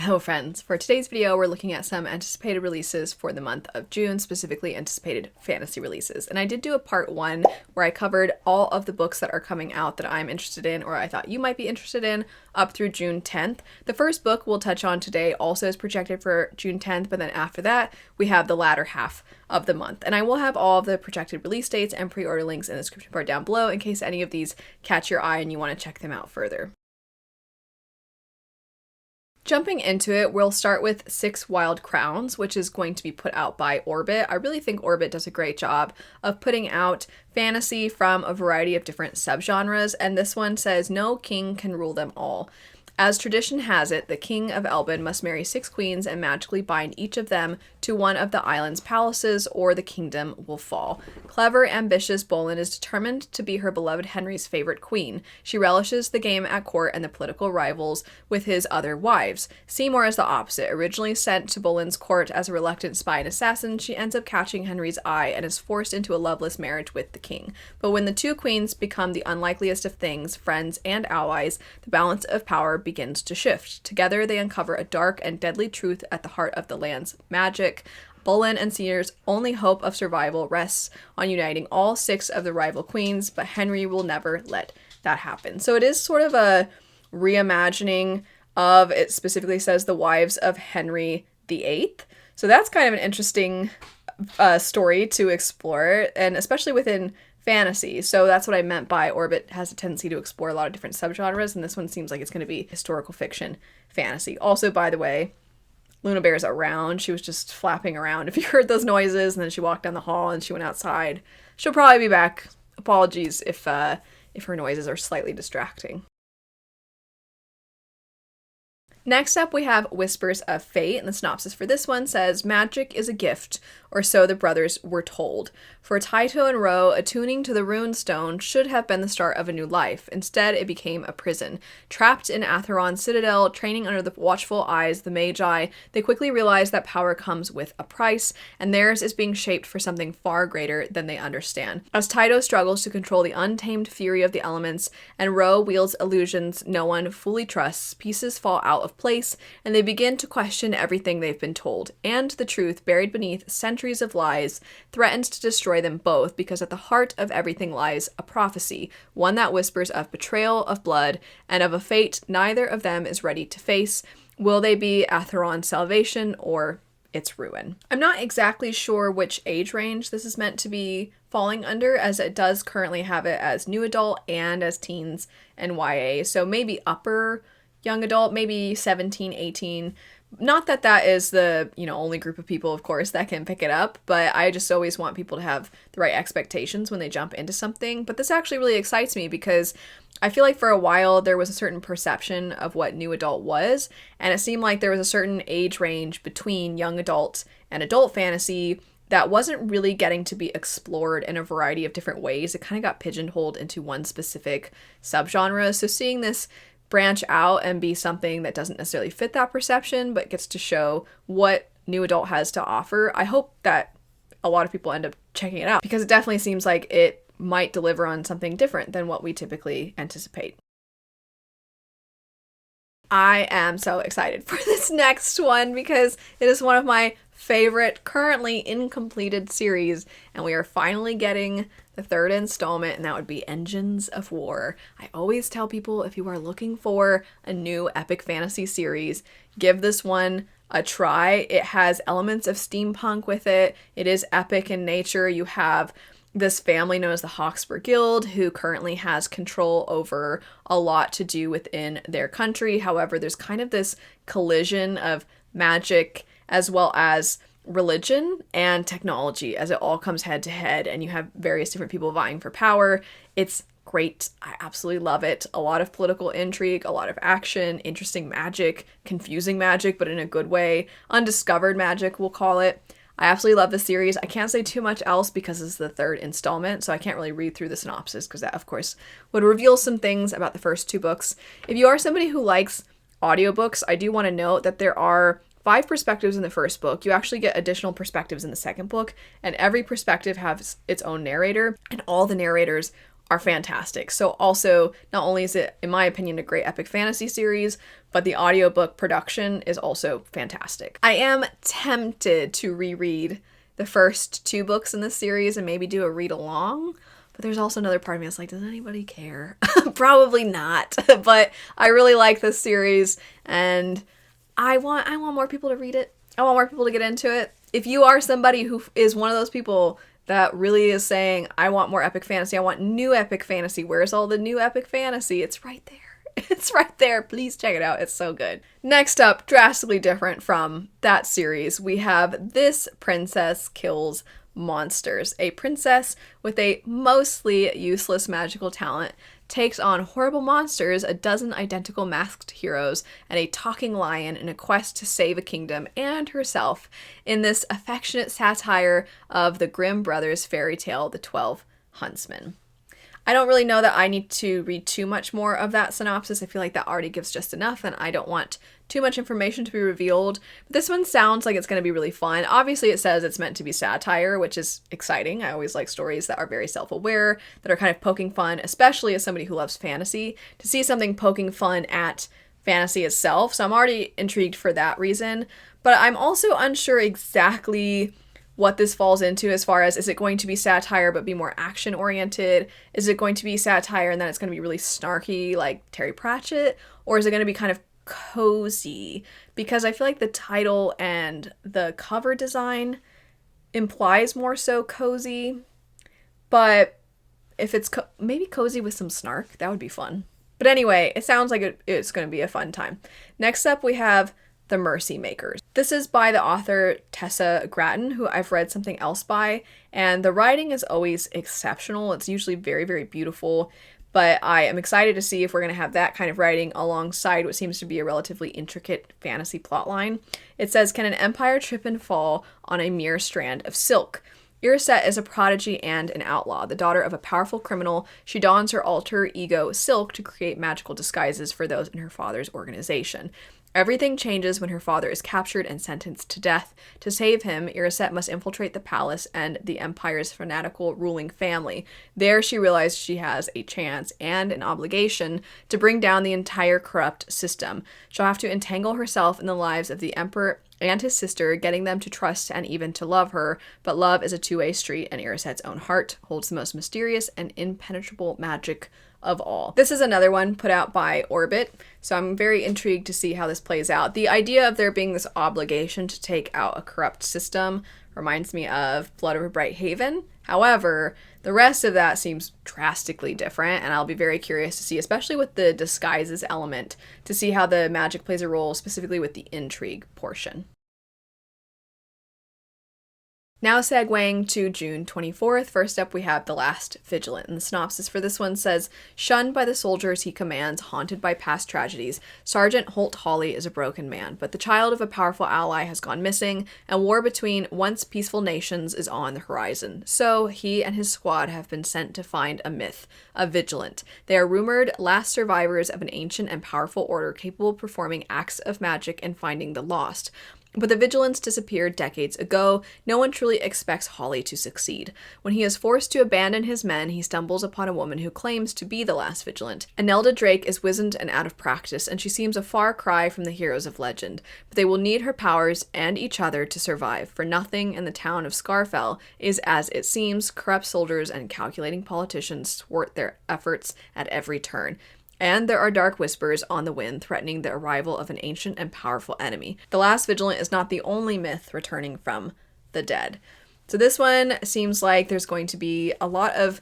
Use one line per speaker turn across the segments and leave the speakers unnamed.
Hello friends, for today's video we're looking at some anticipated releases for the month of June, specifically anticipated fantasy releases. And I did do a part 1 where I covered all of the books that are coming out that I'm interested in or I thought you might be interested in up through June 10th. The first book we'll touch on today also is projected for June 10th, but then after that we have the latter half of the month. And I will have all of the projected release dates and pre-order links in the description bar down below in case any of these catch your eye and you want to check them out further. Jumping into it, we'll start with Six Wild Crowns, which is going to be put out by Orbit. I really think Orbit does a great job of putting out fantasy from a variety of different subgenres, and this one says, "No king can rule them all. As tradition has it, the king of Elbin must marry 6 queens and magically bind each of them to one of the island's palaces, or the kingdom will fall. Clever, ambitious Bolin is determined to be her beloved Henry's favorite queen. She relishes the game at court and the political rivals with his other wives. Seymour is the opposite. Originally sent to Bolin's court as a reluctant spy and assassin, she ends up catching Henry's eye and is forced into a loveless marriage with the king. But when the 2 queens become the unlikeliest of things, friends and allies, the balance of power begins to shift. Together they uncover a dark and deadly truth at the heart of the land's magic. Bolin and Seymour's only hope of survival rests on uniting all 6 of the rival queens, but Henry will never let that happen." So it is sort of a reimagining of, it specifically says, the wives of Henry VIII. So that's kind of an interesting story to explore, and especially within fantasy. So that's what I meant by Orbit has a tendency to explore a lot of different subgenres, and this one seems like it's going to be historical fiction fantasy. Also, by the way, Luna Bear's around. She was just flapping around if you heard those noises, and then she walked down the hall and she went outside. She'll probably be back. Apologies if her noises are slightly distracting. Next up, we have Whispers of Fate, and the synopsis for this one says, "Magic is a gift, or so the brothers were told. For Taito and Ro, attuning to the rune stone should have been the start of a new life. Instead, it became a prison. Trapped in Atheron's citadel, training under the watchful eyes of the Magi, they quickly realize that power comes with a price, and theirs is being shaped for something far greater than they understand. As Taito struggles to control the untamed fury of the elements, and Ro wields illusions no one fully trusts, pieces fall out of place, and they begin to question everything they've been told, and the truth, buried beneath centuries of lies, threatens to destroy them both, because at the heart of everything lies a prophecy, one that whispers of betrayal, of blood, and of a fate neither of them is ready to face. Will they be Atheron's salvation or its ruin?" I'm not exactly sure which age range this is meant to be falling under, as it does currently have it as new adult and as teens and YA, so maybe upper young adult, maybe 17, 18. Not that that is the, only group of people, of course, that can pick it up, but I just always want people to have the right expectations when they jump into something. But this actually really excites me because I feel like for a while there was a certain perception of what new adult was, and it seemed like there was a certain age range between young adult and adult fantasy that wasn't really getting to be explored in a variety of different ways. It kind of got pigeonholed into one specific subgenre. So seeing this branch out and be something that doesn't necessarily fit that perception, but gets to show what new adult has to offer, I hope that a lot of people end up checking it out, because it definitely seems like it might deliver on something different than what we typically anticipate. I am so excited for this next one because it is one of my favorite currently incompleted series, and we are finally getting the 3rd installment, and that would be Engines of War. I always tell people, if you are looking for a new epic fantasy series, give this one a try. It has elements of steampunk with it. It is epic in nature. You have this family known as the Hawksburg Guild, who currently has control over a lot to do within their country. However, there's kind of this collision of magic as well as religion and technology as it all comes head to head, and you have various different people vying for power. It's great. I absolutely love it. A lot of political intrigue, a lot of action, interesting magic, confusing magic, but in a good way. Undiscovered magic, we'll call it. I absolutely love the series. I can't say too much else because it's the 3rd installment, so I can't really read through the synopsis because that, of course, would reveal some things about the first 2 books. If you are somebody who likes audiobooks, I do want to note that there are 5 perspectives in the first book. You actually get additional perspectives in the second book, and every perspective has its own narrator, and all the narrators are fantastic. So also, not only is it, in my opinion, a great epic fantasy series, but the audiobook production is also fantastic. I am tempted to reread the first 2 books in this series and maybe do a read along, but there's also another part of me that's like, does anybody care? Probably not. But I really like this series, and I want more people to read it. I want more people to get into it. If you are somebody who is one of those people that really is saying, I want more epic fantasy, I want new epic fantasy, where's all the new epic fantasy? It's right there. It's right there. Please check it out. It's so good. Next up, drastically different from that series, we have This Princess Kills Monsters. A princess with a mostly useless magical talent takes on horrible monsters, a dozen identical masked heroes, and a talking lion in a quest to save a kingdom and herself in this affectionate satire of the Grimm brothers' fairy tale, The 12 Huntsmen. I don't really know that I need to read too much more of that synopsis. I feel like that already gives just enough, and I don't want too much information to be revealed. But this one sounds like it's going to be really fun. Obviously, it says it's meant to be satire, which is exciting. I always like stories that are very self-aware, that are kind of poking fun, especially as somebody who loves fantasy, to see something poking fun at fantasy itself. So I'm already intrigued for that reason. But I'm also unsure exactly what this falls into as far as, is it going to be satire but be more action oriented? Is it going to be satire and then it's going to be really snarky like Terry Pratchett? Or is it going to be kind of cozy? Because I feel like the title and the cover design implies more so cozy, but if it's maybe cozy with some snark, that would be fun. But anyway, it sounds like it's going to be a fun time. Next up, we have The Mercy Makers. This is by the author Tessa Gratton, who I've read something else by, and the writing is always exceptional. It's usually very, very beautiful, but I am excited to see if we're going to have that kind of writing alongside what seems to be a relatively intricate fantasy plotline. It says, can an empire trip and fall on a mere strand of silk? Irisette is a prodigy and an outlaw. The daughter of a powerful criminal, she dons her alter ego, Silk, to create magical disguises for those in her father's organization. Everything changes when her father is captured and sentenced to death. To save him, Irisette must infiltrate the palace and the Empire's fanatical ruling family. There she realizes she has a chance and an obligation to bring down the entire corrupt system. She'll have to entangle herself in the lives of the Emperor and his sister, getting them to trust and even to love her. But love is a two-way street, and Irisette's own heart holds the most mysterious and impenetrable magic of all. This is another one put out by Orbit, so I'm very intrigued to see how this plays out. The idea of there being this obligation to take out a corrupt system reminds me of Blood Over Bright Haven. However, the rest of that seems drastically different, and I'll be very curious to see, especially with the disguises element, to see how the magic plays a role, specifically with the intrigue portion. Now segueing to June 24th, first up we have The Last Vigilant, and the synopsis for this one says, shunned by the soldiers he commands, haunted by past tragedies, Sergeant Holt Hawley is a broken man, but the child of a powerful ally has gone missing, and war between once peaceful nations is on the horizon. So, he and his squad have been sent to find a myth, a vigilant. They are rumored last survivors of an ancient and powerful order capable of performing acts of magic and finding the lost. But the vigilance disappeared decades ago. No one truly expects Hawley to succeed. When he is forced to abandon his men, he stumbles upon a woman who claims to be the last vigilant. Anelda Drake is wizened and out of practice, and she seems a far cry from the heroes of legend. But they will need her powers and each other to survive, for nothing in the town of Scarfell is as it seems. Corrupt soldiers and calculating politicians thwart their efforts at every turn. And there are dark whispers on the wind threatening the arrival of an ancient and powerful enemy. The Last Vigilant is not the only myth returning from the dead. So this one seems like there's going to be a lot of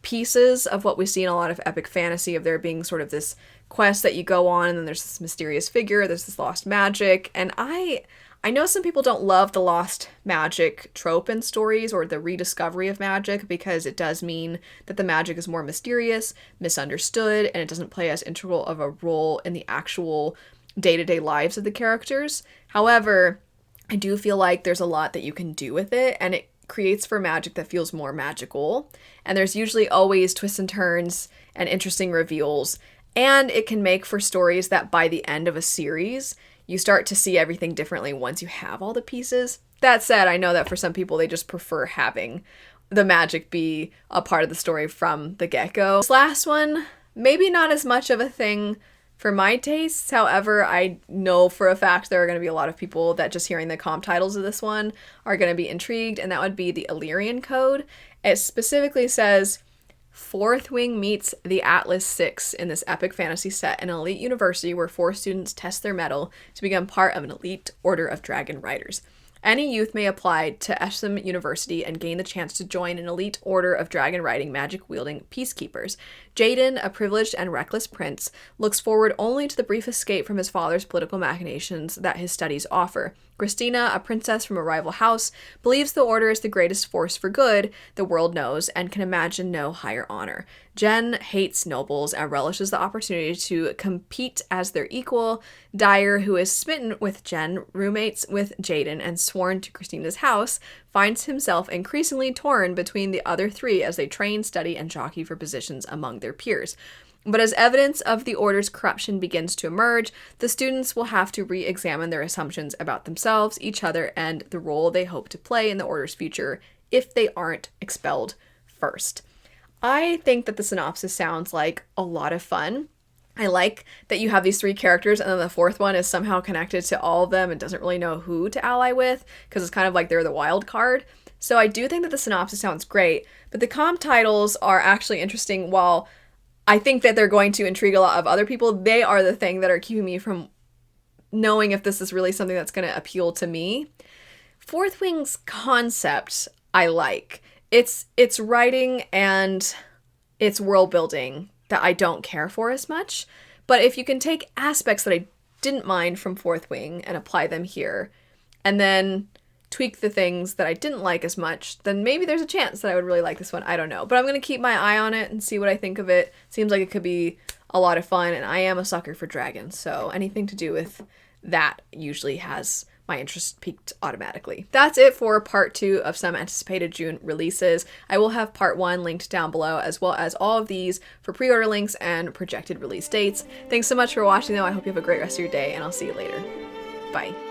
pieces of what we see in a lot of epic fantasy, of there being sort of this quest that you go on, and then there's this mysterious figure, there's this lost magic, and I know some people don't love the lost magic trope in stories, or the rediscovery of magic, because it does mean that the magic is more mysterious, misunderstood, and it doesn't play as integral of a role in the actual day-to-day lives of the characters. However, I do feel like there's a lot that you can do with it, and it creates for magic that feels more magical. And there's usually always twists and turns and interesting reveals, and it can make for stories that by the end of a series, you start to see everything differently once you have all the pieces. That said, I know that for some people, they just prefer having the magic be a part of the story from the get-go. This last one, maybe not as much of a thing for my tastes. However, I know for a fact there are going to be a lot of people that just hearing the comp titles of this one are going to be intrigued, and that would be the Ellyrian Code. It specifically says, Fourth Wing meets the Atlas Six in this epic fantasy set, an elite university where 4 students test their mettle to become part of an elite order of dragon riders. Any youth may apply to Esham University and gain the chance to join an elite order of dragon-riding, magic-wielding peacekeepers. Jaden, a privileged and reckless prince, looks forward only to the brief escape from his father's political machinations that his studies offer. Christina, a princess from a rival house, believes the order is the greatest force for good the world knows and can imagine no higher honor. Jen hates nobles and relishes the opportunity to compete as their equal. Dyer, who is smitten with Jen, roommates with Jaden, and sworn to Christina's house, finds himself increasingly torn between the other 3 as they train, study, and jockey for positions among their peers. But as evidence of the Order's corruption begins to emerge, the students will have to re-examine their assumptions about themselves, each other, and the role they hope to play in the Order's future if they aren't expelled first. I think that the synopsis sounds like a lot of fun. I like that you have these 3 characters, and then the 4th one is somehow connected to all of them and doesn't really know who to ally with, because it's kind of like they're the wild card. So I do think that the synopsis sounds great, but the comp titles are actually interesting. While I think that they're going to intrigue a lot of other people, they are the thing that are keeping me from knowing if this is really something that's going to appeal to me. Fourth Wing's concept I like. It's writing and it's world building that I don't care for as much. But if you can take aspects that I didn't mind from Fourth Wing and apply them here, and then tweak the things that I didn't like as much, then maybe there's a chance that I would really like this one. I don't know. But I'm going to keep my eye on it and see what I think of it. Seems like it could be a lot of fun, and I am a sucker for dragons, so anything to do with that usually has my interest peaked automatically. That's it for part 2 of some anticipated June releases. I will have part 1 linked down below, as well as all of these for pre-order links and projected release dates. Thanks so much for watching though. I hope you have a great rest of your day, and I'll see you later. Bye.